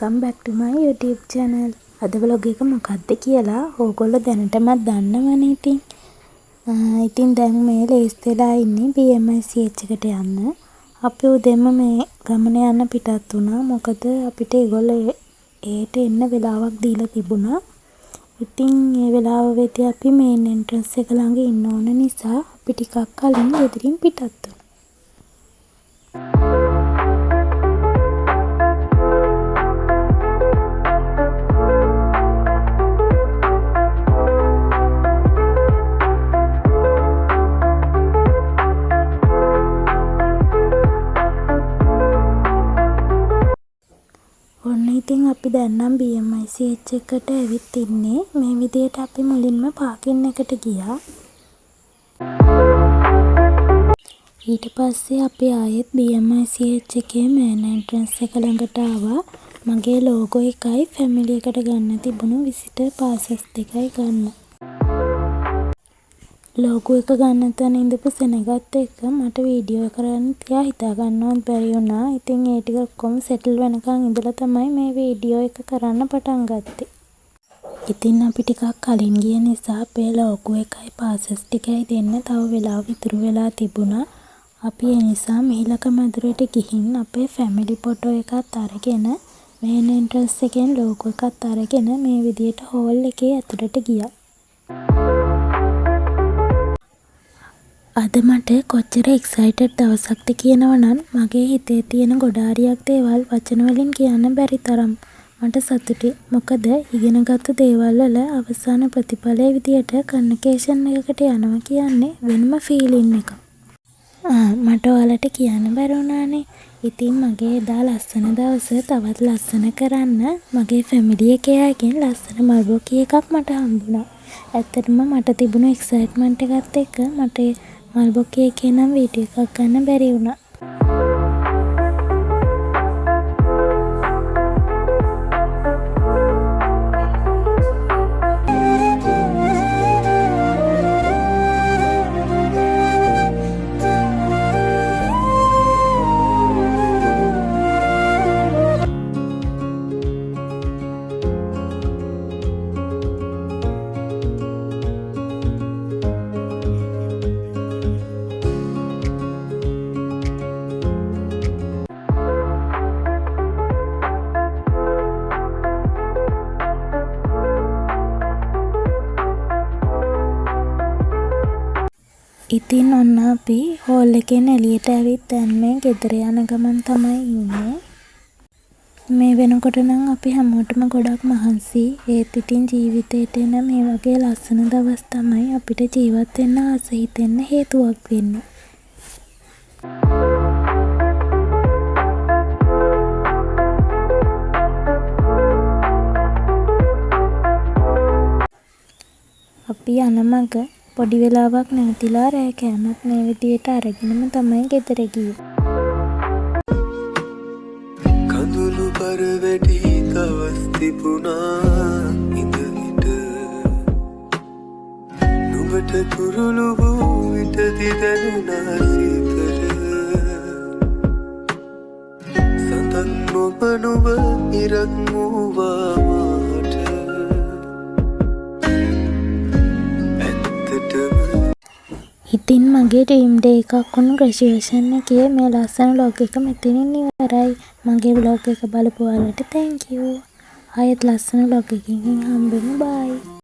welcome back to my YouTube channel. අද vlog එක මොකක්ද කියලා ඕගොල්ලෝ දැනටමත් දන්නවනේ ඉතින්. ඉතින් දැන් මේ ලේස් වෙලා ඉන්නේ BMICH එකට යන්න. අපි උදේම මේ ගමන යන්න පිටත් වුණා. මොකද අපිට ඒගොල්ලෝ ඒට එන්න වෙලාවක් දීලා තිබුණා. ඉතින් ඒ වෙලාව වෙදී අපි මේන් එන්ට්‍රන්ස් එක ළඟ ඉන්න ඕන නිසා අපි ටිකක් කලින් ගෙදරින් පිටත් වුණා. ඉතින් අපි දැන් නම් BMICH එකට ඇවිත් ඉන්නේ. මේ විදියට අපි මුලින්ම පාකින් එකට ගියා. ඊට පස්සේ අපි ආයෙත් BMICH එකේ මේන් එන්ට්‍රන්ස් එක ළඟට ආවා. මගේ ලෝගෝ එකයි ෆැමිලි එකට ගන්න තිබුණු විසිටර් පාසස් දෙකයි ගන්න. ලෝගෝ එක ගන්න තැන ඉඳපු සෙනගත් එක්ක මට වීඩියෝ කරන්න තියා හිතා ගන්නවත් බැරි වුණා. ඉතින් ඒ ටික ඔක්කොම සෙටල් වෙනකන් ඉඳලා තමයි මේ වීඩියෝ එක කරන්න පටන් ගත්තේ. ඉතින් අපි ටිකක් කලින් ගිය නිසා අපේ ලෝගෝ එකයි පාසස් ටිකයි දෙන්න තව වෙලාව ඉතුරු වෙලා තිබුණා. අපි ඒ නිසා මිහිලක මැදුරට ගිහින් අපේ ෆැමිලි ෆොටෝ එකත් අරගෙන මේන් එන්ට්‍රන්ස් එකෙන් ලෝගෝ එකත් අරගෙන මේ විදියට හෝල් එකේ ඇතුළට ගියා. අද මට කොච්චර එක්සයිටඩ් දවසක්ද කියනවනම් මගේ හිතේ තියෙන ගොඩාරියක් දේවල් වචන වලින් කියන්න බැරි තරම් මට සතුටුයි. මොකද ඉගෙනගත්තු දේවල් වල අවසාන ප්‍රතිඵලයේ විදියට කන්වර්සේෂන් එකකට යනවා කියන්නේ වෙනම ෆීලින් එකක්. මට ඔයාලට කියන්න බැරි වුණානේ. ඉතින් මගේ එදා ලස්සන දවස තවත් ලස්සන කරන්න මගේ ෆැමිලි එකේ අයගෙන් ලස්සන මල්බෝකි එකක් මට හම්බුණා. ඇත්තටම මට තිබුණු එක්සයිට්මන්ට් එකත් එක්ක මට මල්බෝකි එකේ නම් වීඩියෝ එකක් ගන්න බැරි වුණා. ඉතින් ඔන්න අපි හෝල් එකෙන් එළියට ඇවිත් දැන් මේ ගෙදර යන ගමන් තමයි ඉන්නේ. මේ වෙනකොට නම් අපි හැමෝටම ගොඩක් මහන්සි. ඒත් ඉතින් ජීවිතේට එන මේ වගේ ලස්සන දවස් තමයි අපිට ජීවත් වෙන්න ආස හිතෙන්න හේතුවක් වෙන්නේ. අපි යන මග පොඩි වෙලාවක් නැවතිලා රෑ කෑමත් මේ විදියට අරගෙනම තමයි ගෙදර ගියේ. කඳුළු බර වැඩි දවස් තිබුණා ඉඳහිට නුඹට කුරුළු වූ විටදි දැනුණා සීතල සඳන් නොබ නුඹ ඉරක් වූවා මාට ඉතින් මගේ ඩ්‍රීම් ඩේ එකක් වුණු ග්‍රැජුවේෂන් එකේ මේ ලස්සන vlog එක මෙතනින් ඉවරයි. මගේ vlog එක බලපු ඔයාලට thank you. ආයෙත් ලස්සන vlog එකකින් හම්බෙමු. bye.